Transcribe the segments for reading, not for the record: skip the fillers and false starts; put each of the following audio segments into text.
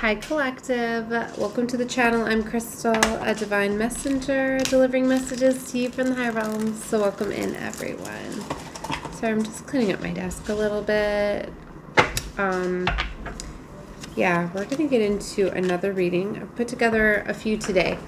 Hi Collective, welcome to the channel. I'm Crystal, a divine messenger, delivering messages to you from the high realms. So welcome in, everyone. Sorry, I'm just cleaning up my desk a little bit. Yeah, we're gonna get into another reading. I've put together a few today.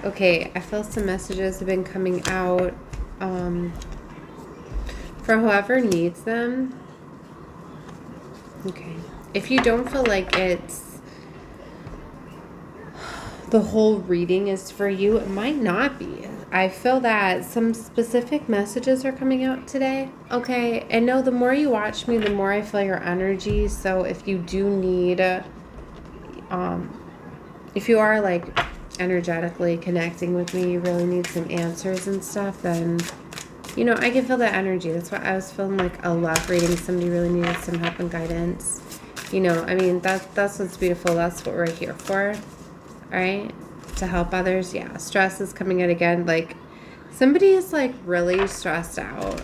Okay, I feel some messages have been coming out for whoever needs them. Okay, if you don't feel like the whole reading is for you, it might not be. I feel that some specific messages are coming out today. Okay, and no, the more you watch me, the more I feel your energy. So if you do need, if you are like energetically connecting with me, you really need some answers and stuff, then, you know, I can feel that energy. That's why I was feeling like a love reading. Somebody really needed some help and guidance. You know, I mean, that's what's beautiful. That's what we're here for. All right, to help others. Yeah, stress is coming out again. Like somebody is like really stressed out.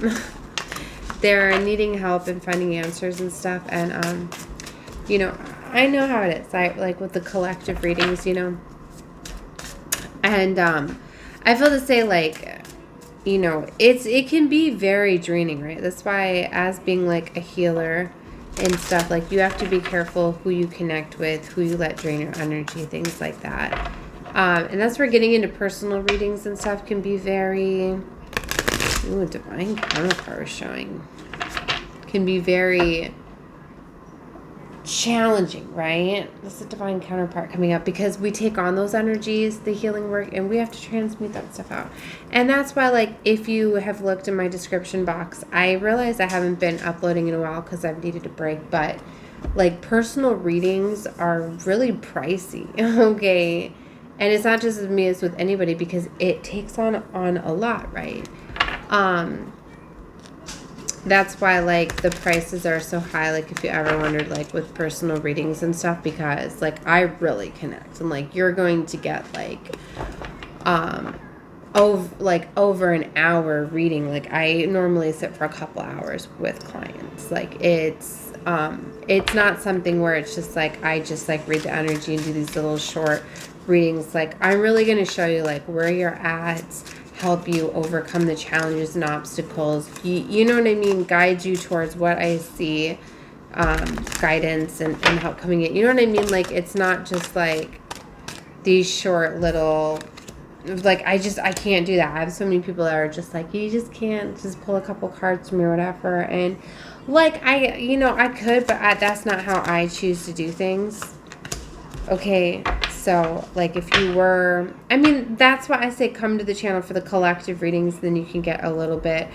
They're needing help and finding answers and stuff. And you know, I know how it is. I like with the collective readings, you know. And I feel to say, like, you know, it can be very draining, right? That's why, as being like a healer and stuff, like, you have to be careful who you connect with, who you let drain your energy, things like that. And that's where getting into personal readings and stuff can be very, ooh, divine counterpart showing, can be very challenging, right? This is a divine counterpart coming up because we take on those energies, the healing work, and we have to transmute that stuff out. And that's why, like, if you have looked in my description box, I realize I haven't been uploading in a while because I've needed a break, but like personal readings are really pricey. Okay, and it's not just with me, it's with anybody because it takes on a lot, right? That's why, like, the prices are so high, like, if you ever wondered, like, with personal readings and stuff, because, like, I really connect, and, like, you're going to get, like, over an hour reading. Like, I normally sit for a couple hours with clients. Like, it's not something where it's just, like, I just, like, read the energy and do these little short readings. Like, I'm really going to show you, like, where you're at, help you overcome the challenges and obstacles. You know what I mean? Guide you towards what I see, guidance and help coming in. You know what I mean? Like, it's not just like these short little, like, I can't do that. I have so many people that are just like, you just can't just pull a couple cards from me or whatever. And like, I could, but that's not how I choose to do things. Okay. So, like, if you were, I mean, that's why I say come to the channel for the collective readings. Then you can get a little bit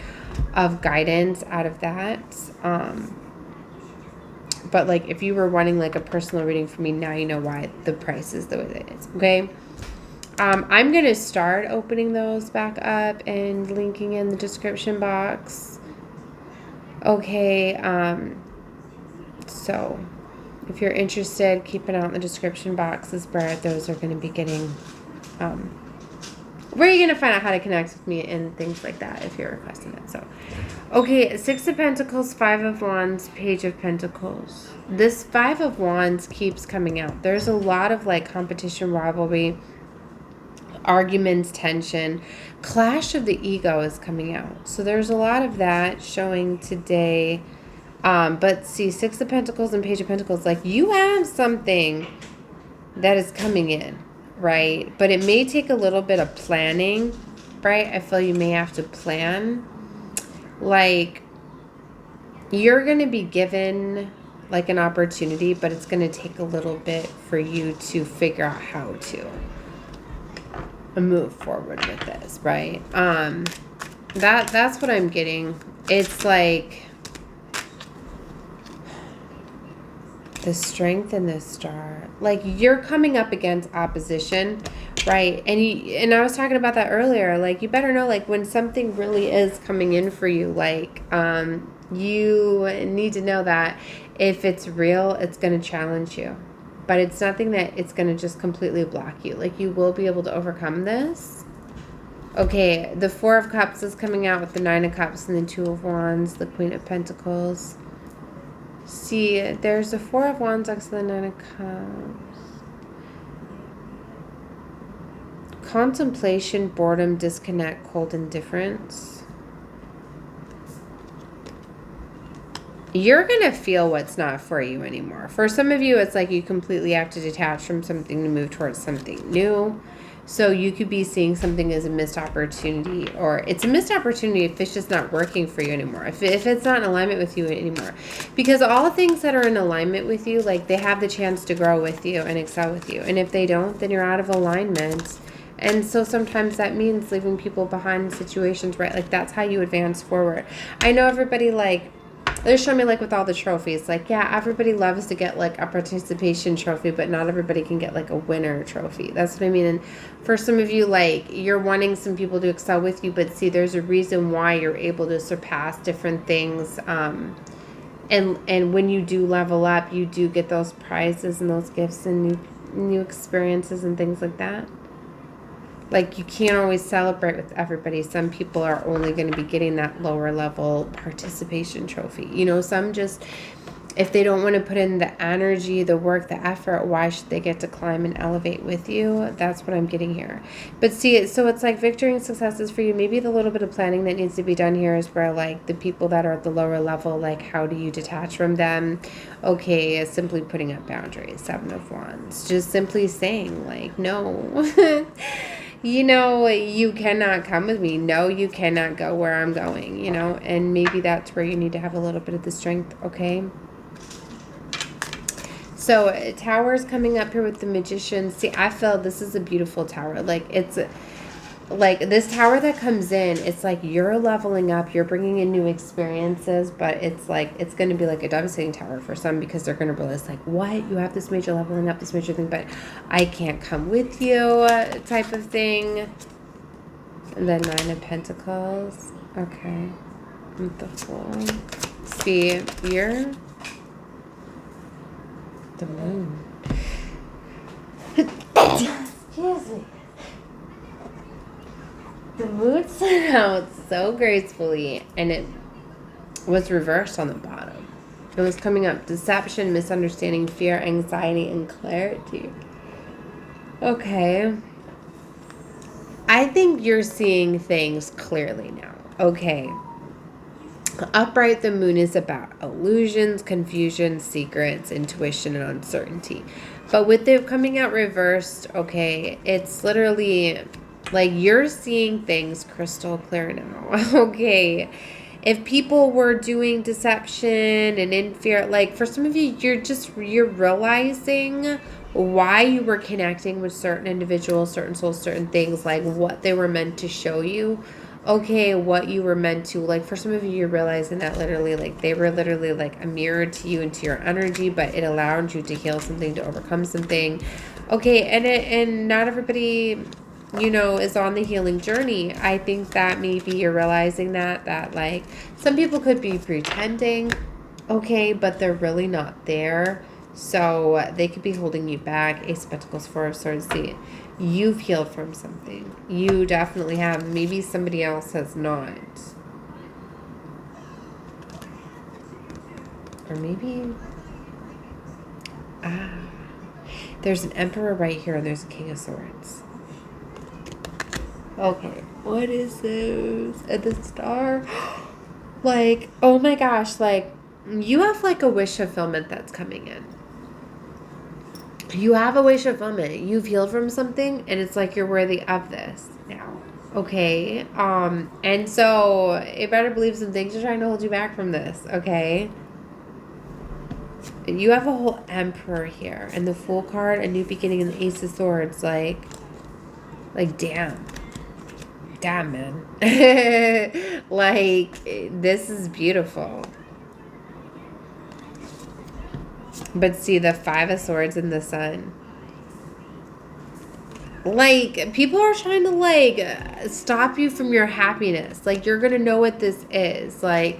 of guidance out of that. But, like, if you were wanting, like, a personal reading from me, now you know why the price is the way that it is, okay? I'm going to start opening those back up and linking in the description box. Okay, so if you're interested, keep it out in the description box. Is where those are going to be getting, where you're going to find out how to connect with me and things like that if you're requesting it. So, okay, 6 of Pentacles, 5 of Wands, Page of Pentacles. This 5 of Wands keeps coming out. There's a lot of, like, competition, rivalry, arguments, tension. Clash of the ego is coming out. So there's a lot of that showing today. But see, 6 of Pentacles and Page of Pentacles, like, you have something that is coming in, right? But it may take a little bit of planning, right? I feel you may have to plan. Like, you're going to be given, like, an opportunity, but it's going to take a little bit for you to figure out how to move forward with this, right? That's what I'm getting. It's like the Strength and the Star. Like, you're coming up against opposition, right? And I was talking about that earlier. Like, you better know, like, when something really is coming in for you, like, you need to know that if it's real, it's going to challenge you. But it's nothing that it's going to just completely block you. Like, you will be able to overcome this. Okay, the 4 of Cups is coming out with the 9 of Cups and the 2 of Wands, the Queen of Pentacles. See, there's the 4 of Wands next to the 9 of Cups. contemplation, boredom, disconnect, cold indifference. You're going to feel what's not for you anymore. For some of you, it's like you completely have to detach from something to move towards something new. So you could be seeing something as a missed opportunity, or it's a missed opportunity if it's just not working for you anymore. If it's not in alignment with you anymore. Because all things that are in alignment with you, like they have the chance to grow with you and excel with you. And if they don't, then you're out of alignment. And so sometimes that means leaving people behind in situations, right? Like that's how you advance forward. I know everybody like, they're showing me like with all the trophies, like, yeah, everybody loves to get like a participation trophy, but not everybody can get like a winner trophy. That's what I mean. And for some of you, like you're wanting some people to excel with you, but see, there's a reason why you're able to surpass different things. And when you do level up, you do get those prizes and those gifts and new experiences and things like that. Like, you can't always celebrate with everybody. Some people are only going to be getting that lower level participation trophy. You know, some just, if they don't want to put in the energy, the work, the effort, why should they get to climb and elevate with you? That's what I'm getting here. But see, so it's like victory and successes for you. Maybe the little bit of planning that needs to be done here is where, like, the people that are at the lower level, like, how do you detach from them? Okay, simply putting up boundaries. 7 of Wands. Just simply saying, like, no. You know, you cannot come with me. No, you cannot go where I'm going, you know, and maybe that's where you need to have a little bit of the strength, okay? So, Tower's coming up here with the Magician. See, I feel this is a beautiful tower. Like, it's like this tower that comes in, it's like you're leveling up, you're bringing in new experiences, but it's like, it's going to be like a devastating tower for some because they're going to realize like, what? You have this major leveling up, this major thing, but I can't come with you type of thing. And then 9 of Pentacles. Okay. With the Fool. See, here. The Moon. Excuse me. The moon set out so gracefully, and it was reversed on the bottom. It was coming up. Deception, misunderstanding, fear, anxiety, and clarity. Okay. I think you're seeing things clearly now. Okay. Upright, the moon is about illusions, confusion, secrets, intuition, and uncertainty. But with it coming out reversed, okay, it's literally... like, you're seeing things crystal clear now, okay? If people were doing deception and in fear, like, for some of you, you're realizing why you were connecting with certain individuals, certain souls, certain things, like, what they were meant to show you, okay, what you were meant to, like, for some of you, you're realizing that literally, like, they were literally, like, a mirror to you and to your energy, but it allowed you to heal something, to overcome something, okay? And not everybody... you know, is on the healing journey. I think that maybe you're realizing that like some people could be pretending, okay, but they're really not there. So they could be holding you back. Ace of Pentacles, 4 of Swords. See, you've healed from something. You definitely have. Maybe somebody else has not. Or maybe... there's an Emperor right here and there's a King of Swords. Okay, what is this? At the Star? Like, oh my gosh, like, you have like a wish fulfillment that's coming in. You have a wish fulfillment. You've healed from something, and it's like you're worthy of this now. Okay? And so, you better believe some things are trying to hold you back from this, okay? You have a whole Emperor here, and the Fool card, a new beginning, and the Ace of Swords, like damn. Damn, man. Like, this is beautiful. But see, the 5 of Swords in the Sun. Like, people are trying to, like, stop you from your happiness. Like, you're going to know what this is. Like,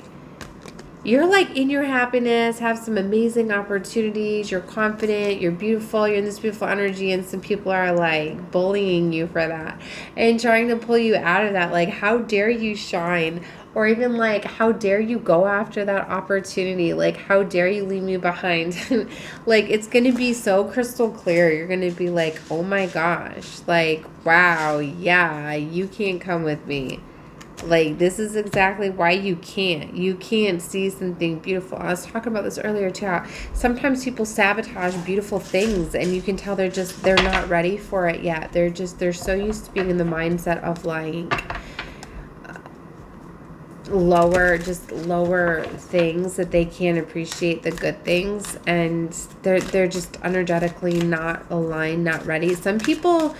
you're like in your happiness, have some amazing opportunities, you're confident, you're beautiful, you're in this beautiful energy, and some people are like bullying you for that and trying to pull you out of that. Like, how dare you shine? Or even like, how dare you go after that opportunity? Like, how dare you leave me behind? Like, it's going to be so crystal clear. You're going to be like, oh my gosh, like, wow, yeah, you can't come with me. Like, this is exactly why you can't. You can't see something beautiful. I was talking about this earlier too. How sometimes people sabotage beautiful things, and you can tell they're not ready for it yet. They're so used to being in the mindset of like lower things that they can't appreciate the good things, and they're just energetically not aligned, not ready. Some people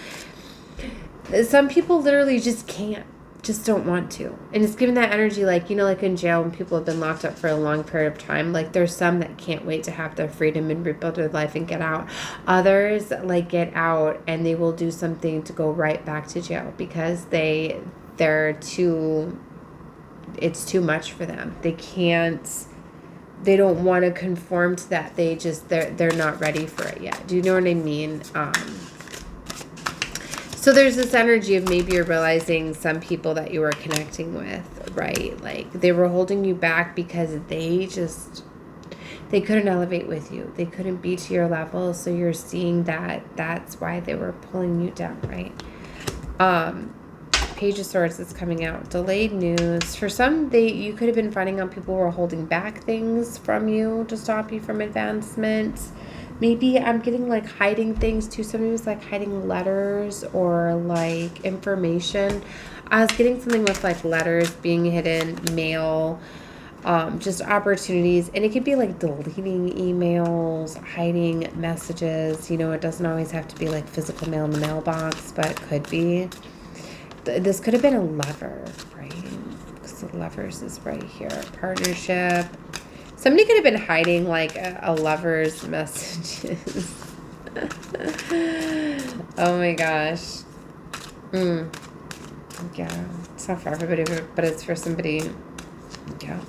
literally just can't. Just don't want to. And it's given that energy, like, you know, like in jail when people have been locked up for a long period of time, like there's some that can't wait to have their freedom and rebuild their life and get out. Others like get out and they will do something to go right back to jail because it's too much for them. They don't want to conform to that. They're not ready for it yet. Do you know what I mean? So there's this energy of maybe you're realizing some people that you were connecting with, right? Like they were holding you back because they couldn't elevate with you. They couldn't be to your level. So you're seeing that that's why they were pulling you down, right? Page of Swords is coming out. Delayed news. For some, you could have been finding out people were holding back things from you to stop you from advancement. Maybe I'm getting like hiding things too. Somebody was like hiding letters or like information. I was getting something with like letters being hidden, mail, just opportunities. And it could be like deleting emails, hiding messages. You know, it doesn't always have to be like physical mail in the mailbox, but it could be. This could have been a lover, right? Because the lovers is right here. Partnership. Somebody could have been hiding like a lover's messages. Oh my gosh. Yeah. It's not for everybody, but it's for somebody. Yeah.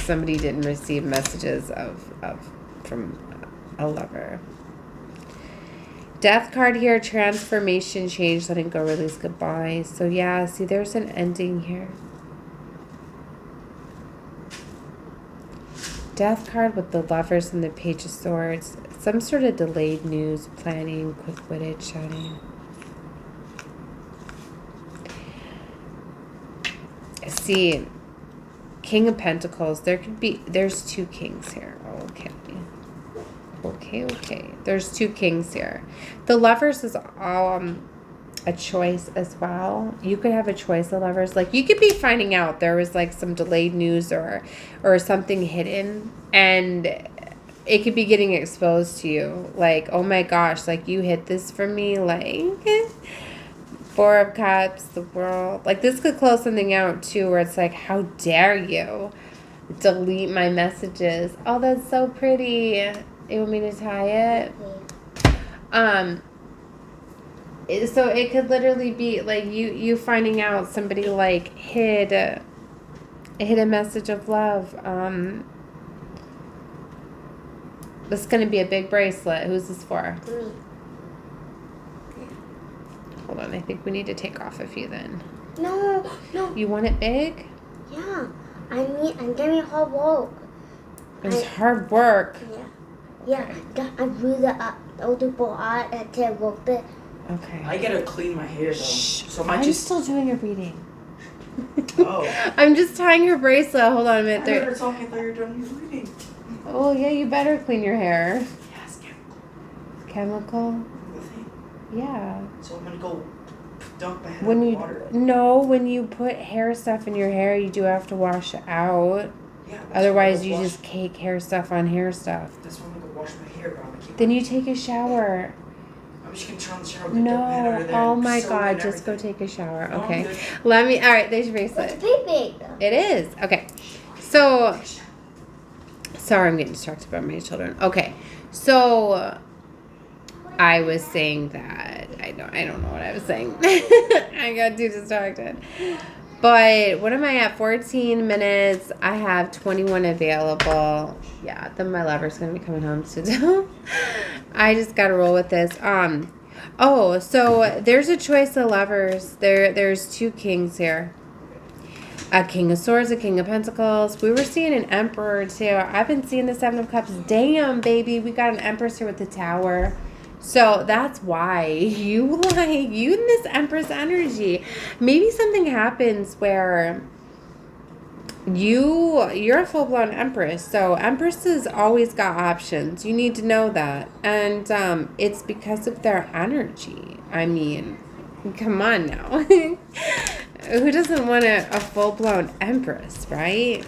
Somebody didn't receive messages from a lover. Death card here, transformation, change, letting go, release, goodbye. So yeah, see, there's an ending here. Death card with the lovers and the Page of Swords. Some sort of delayed news, planning, quick-witted, shouting. See, King of Pentacles. There's two kings here. Okay. There's two kings here. The lovers is a choice as well. You could have a choice of lovers. Like you could be finding out there was like some delayed news or something hidden, and it could be getting exposed to you. Like, oh my gosh, like you hid this from me. Like Four of Cups, the World. Like this could close something out too, where it's like, how dare you delete my messages? Oh, that's so pretty. You want me to tie it? So it could literally be like you finding out somebody like hid a message of love. This is going to be a big bracelet. Who's this for? Me. Hold on, I think we need to take off a few then. No. You want it big? Yeah. I'm getting hard work. It's hard work. Yeah. I really older boy at the work there. Okay. I gotta clean my hair though. Shh. So I'm still doing a reading. Oh. I'm just tying her bracelet. Hold on a minute. I never talking that you're done your reading. Oh yeah, you better clean your hair. Yes, Chemical? the thing. Yeah. So I'm gonna go dunk my head When in you water. when you put hair stuff in your hair, you do have to wash it out. Yeah. Otherwise, you just cake hair stuff on hair stuff. That's why I'm gonna go wash my hair, but I'm gonna keep. Then you take a shower. I'm just gonna turn on the shower. Get the head under No. there, Oh my soap God. and Just go everything. take a shower. No, I'm Okay. good. Let me. All right. There's your It's bracelet. big. It is. Okay. So. Sorry, I'm getting distracted by my children. Okay. So. I was saying that I don't know what I was saying. I got too distracted. But what am I at? 14 minutes. I have 21 available. Yeah, then my lover's going to be coming home soon. I just got to roll with this. Oh, so there's a choice of lovers. There's two kings here. A king of swords, a king of pentacles. We were seeing an emperor too. I've been seeing the seven of cups. Damn, baby. We got an empress here with the tower. So that's why you and this empress energy. Maybe something happens where you're a full-blown empress. So empresses always got options. You need to know that. And it's because of their energy. I mean, come on now. Who doesn't want a full-blown empress, right?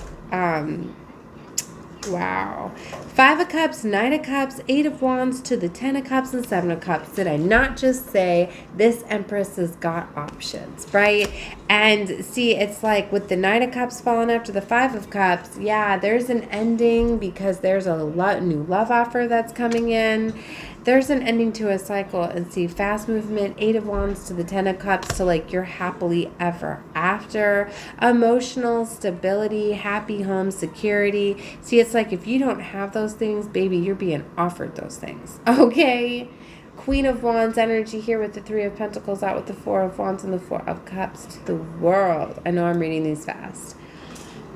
Wow. 5 of Cups, 9 of Cups, 8 of Wands to the 10 of Cups and 7 of Cups. Did I not just say this Empress has got options, right? And see, it's like with the 9 of Cups falling after the 5 of Cups, yeah, there's an ending because there's a new love offer that's coming in. There's an ending to a cycle. And see, fast movement, 8 of Wands to the 10 of Cups to like your happily ever after. Emotional stability, happy home, security. See, it's like if you don't have those things, baby, you're being offered those things. Okay? Queen of Wands energy here with the 3 of Pentacles out with the 4 of Wands and the 4 of Cups to the world. I know I'm reading these fast.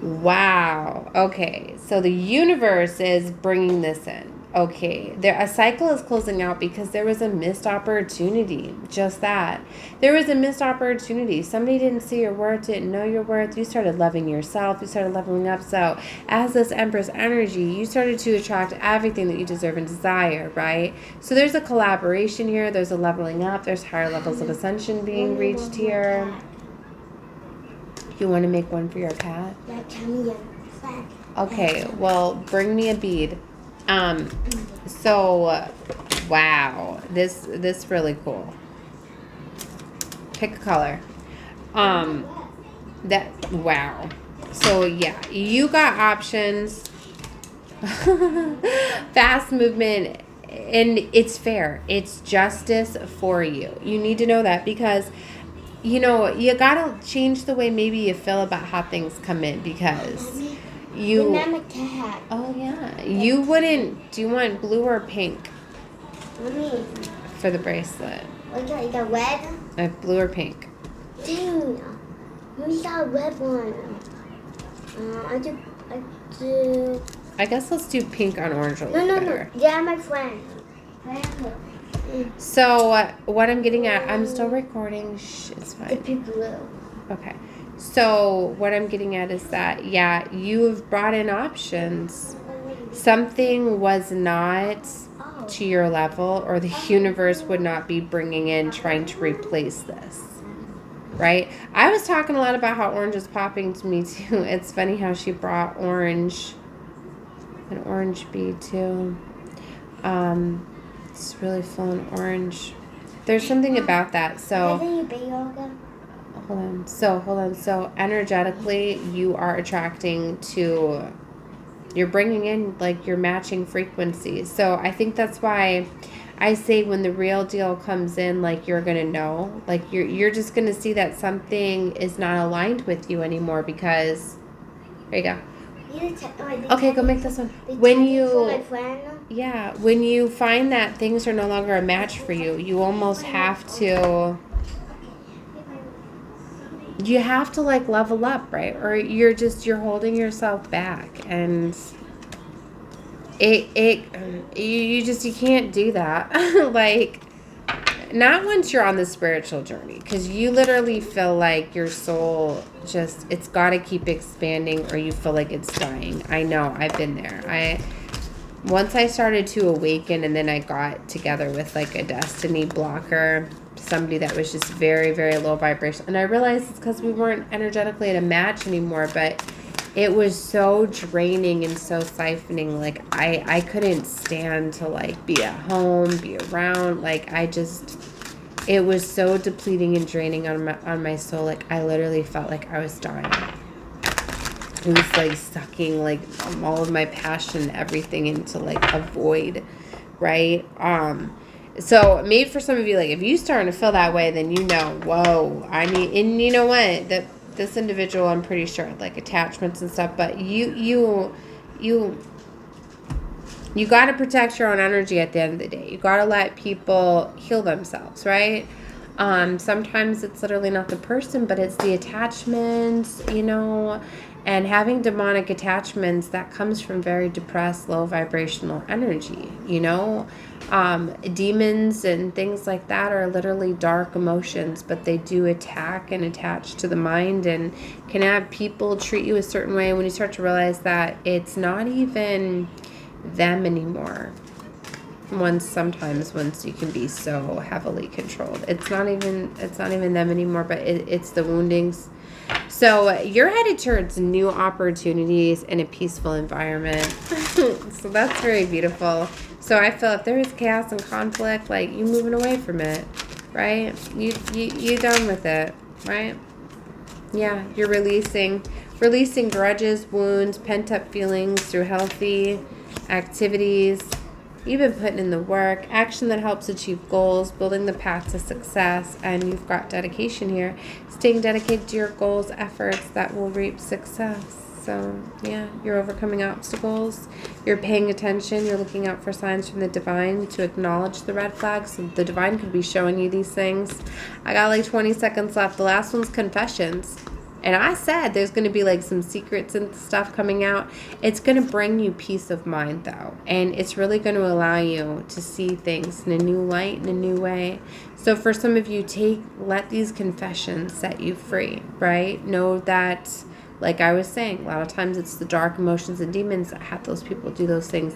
Wow. Okay. So the universe is bringing this in. Okay, a cycle is closing out because there was a missed opportunity. Just that. There was a missed opportunity. Somebody didn't see your worth, didn't know your worth. You started loving yourself. You started leveling up. So as this Empress energy, you started to attract everything that you deserve and desire, right? So there's a collaboration here. There's a leveling up. There's higher levels of ascension being reached here. You want to make one for your cat? Okay, well, bring me a bead. So, wow, this really cool. Pick a color. Wow. So, yeah, you got options. Fast movement, and it's fair. It's justice for you. You need to know that because, you know, you gotta change the way maybe you feel about how things come in because... I'm a cat. Oh, yeah. You wouldn't... Do you want blue or pink? Mommy. For the bracelet. Okay, the red? I have blue or pink. Dude, we got a red one. I do... I guess let's do pink on orange a little better. No. Yeah, my friend. So, what I'm getting at... I'm still recording. Shh, it's fine. It'd be blue. Okay. So what I'm getting at is that, yeah, you have brought in options. Something was not to your level or the universe would not be bringing in trying to replace this, right? I was talking a lot about how orange is popping to me too. It's funny how she brought orange, an orange bead too. It's really full in orange. There's something about that. So... Hold on. So energetically, you are attracting to, you're bringing in like your matching frequencies. So I think that's why I say when the real deal comes in, like you're going to know, like you're just going to see that something is not aligned with you anymore because, there you go. Okay, go make this one. When you find that things are no longer a match for you, you almost have to... You have to like level up, right? Or you're holding yourself back, and you can't do that. Like, not once you're on the spiritual journey, because you literally feel like your soul it's got to keep expanding, or you feel like it's dying. I know, I've been there. Once I started to awaken, and then I got together with like a destiny blocker, somebody that was just very, very low vibration. And I realized it's because we weren't energetically at a match anymore, but it was so draining and so siphoning. Like I couldn't stand to like be at home, be around. Like it was so depleting and draining on my soul. Like I literally felt like I was dying. It was like sucking like all of my passion, everything into like a void, right? So maybe for some of you, like if you starting to feel that way, then you know, whoa, and you know what? this individual, I'm pretty sure, like attachments and stuff, but you got to protect your own energy at the end of the day. You got to let people heal themselves, right? Sometimes it's literally not the person, but it's the attachments, you know, and having demonic attachments, that comes from very depressed, low vibrational energy, you know. Demons and things like that are literally dark emotions, but they do attack and attach to the mind and can have people treat you a certain way. When you start to realize that it's not even them anymore. Sometimes you can be so heavily controlled, it's not even them anymore, but it's the woundings. So you're headed towards new opportunities in a peaceful environment. So that's very beautiful. So I feel if there is chaos and conflict, like you moving away from it, right? You done with it, right? Yeah, you're releasing grudges, wounds, pent up feelings through healthy activities. You've been putting in the work, action that helps achieve goals, building the path to success, and you've got dedication here. Staying dedicated to your goals, efforts that will reap success. So, yeah, you're overcoming obstacles. You're paying attention. You're looking out for signs from the divine to acknowledge the red flags. So the divine could be showing you these things. I got like 20 seconds left. The last one's confessions. And I said there's going to be like some secrets and stuff coming out. It's going to bring you peace of mind, though. And it's really going to allow you to see things in a new light, in a new way. So for some of you, let these confessions set you free, right? Know that, like I was saying, a lot of times it's the dark emotions and demons that have those people do those things.